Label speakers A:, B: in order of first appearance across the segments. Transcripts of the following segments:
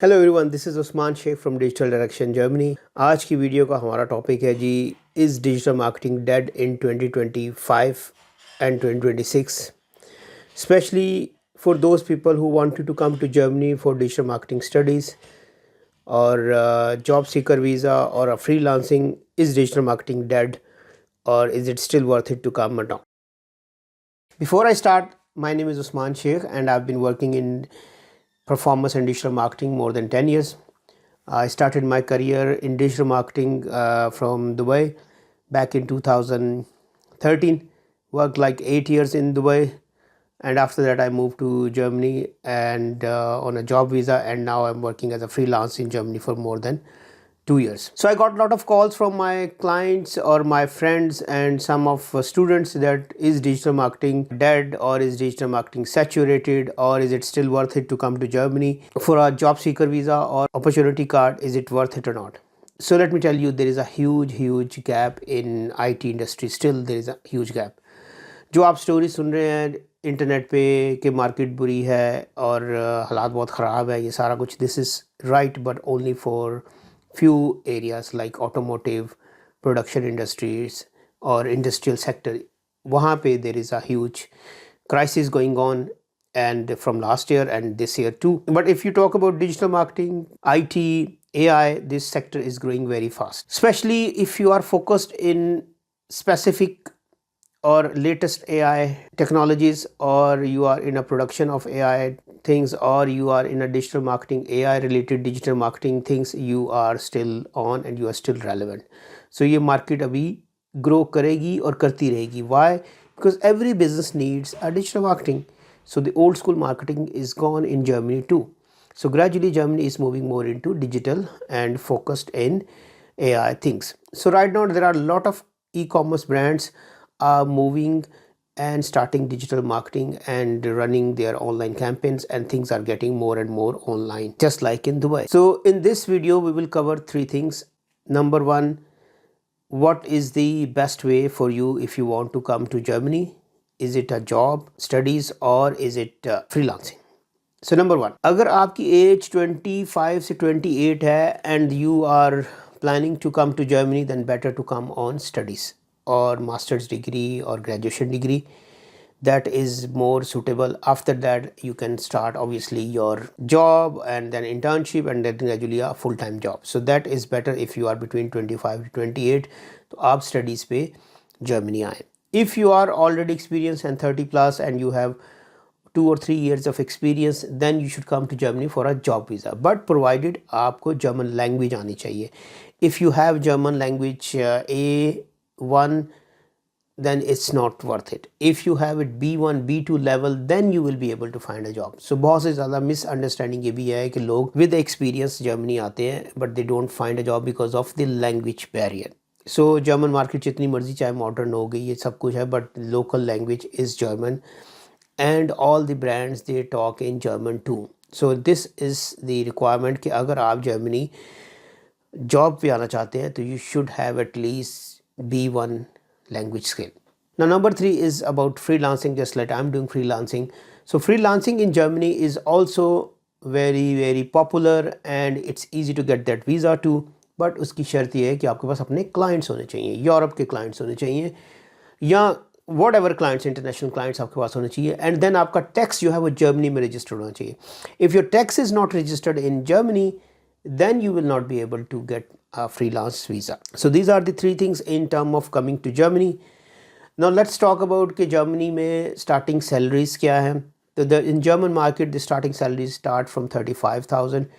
A: Hello everyone, this is Usman Shaikh from digital direction Germany. आज की video का हमारा टॉपिक है जी, is digital marketing dead in 2025 and 2026, specially for those people who wanted to come to Germany for digital marketing studies और job seeker visa और freelancing. Is digital marketing dead और is it still worth it to come or not? Before I start, my name is Usman Sheikh and I've been working in performance and digital marketing more than 10 years. I started my career in digital marketing from Dubai back in 2013. Worked like 8 years in Dubai, and after that I moved to Germany and on a job visa, and now I'm working as a freelance in Germany for more than 2 years. So I got a lot of calls from my clients or my friends and some of students that is digital marketing dead, or is digital marketing saturated, or is it still worth it to come to Germany for a job seeker visa or opportunity card? Is it worth it or not? So let me tell you, there is a huge gap in IT industry. Still there is a huge gap. जो आप story सुन रहे हैं internet पे कि market बुरी है और हालात बहुत ख़राब है, ये सारा कुछ this is right, but only for few areas like automotive, production industries or industrial sector. वहाँ पे there is a huge crisis going on, and from last year and this year too. But if you talk about digital marketing, IT, AI, this sector is growing very fast, especially if you are focused in specific or latest AI technologies, or you are in a production of AI things, or you are in a digital marketing, AI related digital marketing things, you are still on and you are still relevant. So ये market अभी grow करेगी और करती रहेगी. Why? Because every business needs a digital marketing. So the old school marketing is gone in Germany too. So gradually Germany is moving more into digital and focused in AI things. So right now there are a lot of e-commerce brands are moving and starting digital marketing and running their online campaigns, and things are getting more and more online, just like in Dubai. So in this video we will cover three things. Number one, what is the best way for you if you want to come to Germany? Is it a job, studies, or is it freelancing? So number one, अगर आपकी as 25 से 28 है and you are planning to come to Germany, then better to come on studies or master's degree or graduation degree. That is more suitable. After that you can start obviously your job and then internship and then gradually a full-time job. So that is better if you are between 25 to 28. तो आप studies पे Germany आए. If you are already experienced and 30 plus and you have 2 or 3 years of experience, then you should come to Germany for a job visa, but provided आपको German language आनी चाहिए. If you have German language A1, then it's not worth it. If you have it B1, B2 level, then you will be able to find a job. So बहुत से ज़्यादा misunderstanding ये भी है कि लोग with experience Germany आते हैं but they don't find a job because of the language barrier. So German market जितनी मर्जी चाहे modern हो गई, ये सब कुछ है, but local language is German and all the brands they talk in German too. So this is the requirement कि अगर आप Germany job पे आना चाहते हैं तो you should have at least B1 language skill. Now number three is about freelancing, just like I'm doing freelancing. So freelancing in Germany is also very popular and it's easy to get that visa too, but उसकी शर्त ये है कि आपके पास अपने clients होने चाहिए, Europe के clients होने चाहिए या whatever clients, international clients आपके पास होने चाहिए, and then आपका tax जो है वो Germany में registered होना चाहिए. If your tax is not registered in Germany, then you will not be able to get a freelance visa. So these are the three things in terms of coming to Germany. Now let's talk about कि Germany में starting salaries क्या है. So in German market the starting salaries start from 35,000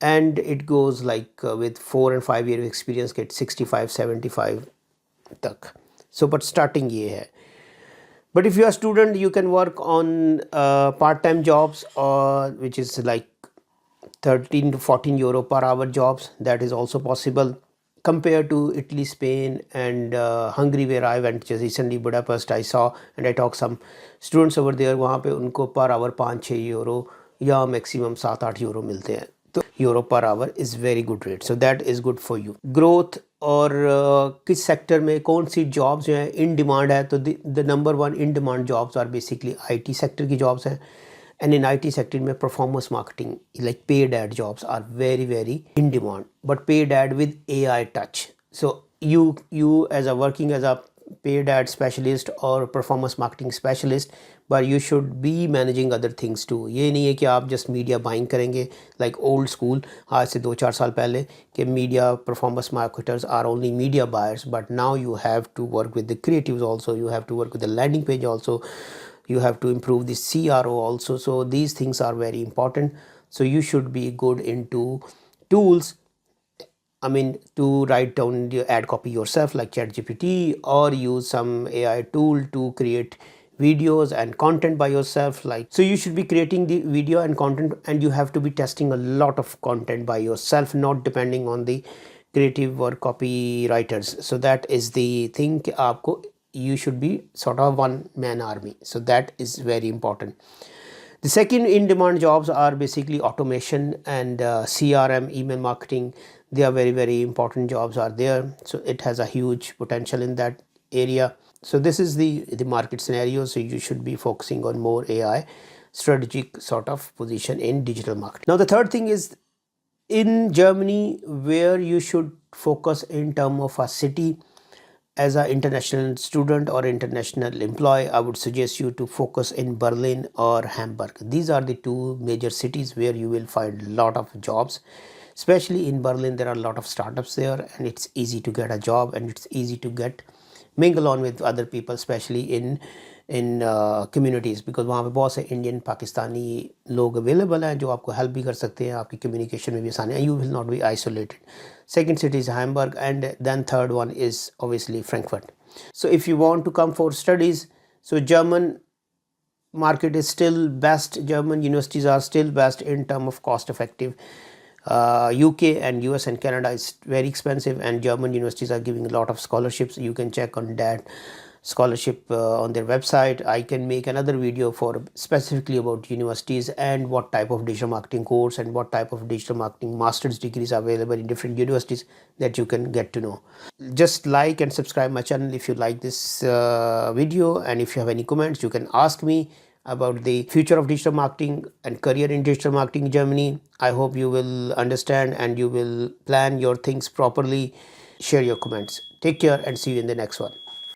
A: and it goes like with 4 and 5 year experience get 65 75 तक. So but starting ये है. But if you are a student, you can work on part-time jobs, or which is like 13 to 14 euro per hour jobs. That is also possible compared to Italy, Spain and Hungary, where I went just recently. Budapest I saw and I talked some students over there. वहाँ पे उनको per hour 5-6 euro या maximum 7-8 euro मिलते हैं. तो euro per hour is very good rate. So that is good for you. Growth और किस sector में कौन सी जॉब्स जो हैं इन डिमांड है, तो the number one in demand jobs are basically IT sector की जॉब्स हैं. And in IT sector में performance marketing like paid ad jobs are very in demand, but paid ad with AI touch. So you as a working as a paid ad specialist or performance marketing specialist, but you should be managing other things too. ये नहीं है कि आप just media buying करेंगे like old school आज से 2-4 साल पहले कि media performance marketers are only media buyers, but now you have to work with the creatives also, you have to work with the landing page also, you have to improve the CRO also. So these things are very important. So you should be good into tools, I mean, to write down the ad copy yourself like ChatGPT, or use some AI tool to create videos and content by yourself. Like, so you should be creating the video and content, and you have to be testing a lot of content by yourself, not depending on the creative or copywriters. So that is the thing कि आपको, you should be sort of one man army. So that is very important. The second in demand jobs are basically automation and CRM, email marketing. They are very important jobs are there. So it has a huge potential in that area. So this is the market scenario. So you should be focusing on more AI strategic sort of position in digital marketing. Now the third thing is in Germany, where you should focus in terms of a city. As an international student or international employee, I would suggest you to focus in Berlin or Hamburg. These are the two major cities where you will find a lot of jobs. Especially in Berlin, there are a lot of startups there, and it's easy to get a job, and it's easy to get mingle on with other people, especially in communities, because वहाँ पे बहुत से Indian Pakistani लोग available हैं जो आपको help भी कर सकते हैं, आपकी कम्युनिकेशन में भी आसानी है. You will not be isolated. Second city is Hamburg, and then third one is obviously Frankfurt. So if you want to come for studies, so German market is still best. German universities are still best in terms of cost effective. UK and US and Canada is very expensive, and German universities are giving a lot of scholarships. You can check on that scholarship on their website. I can make another video for specifically about universities and what type of digital marketing course and what type of digital marketing master's degrees are available in different universities that you can get to know. Just like and subscribe my channel if you like this video, and if you have any comments you can ask me about the future of digital marketing and career in digital marketing in Germany. I hope you will understand and you will plan your things properly. Share your comments. Take care and see you in the next one.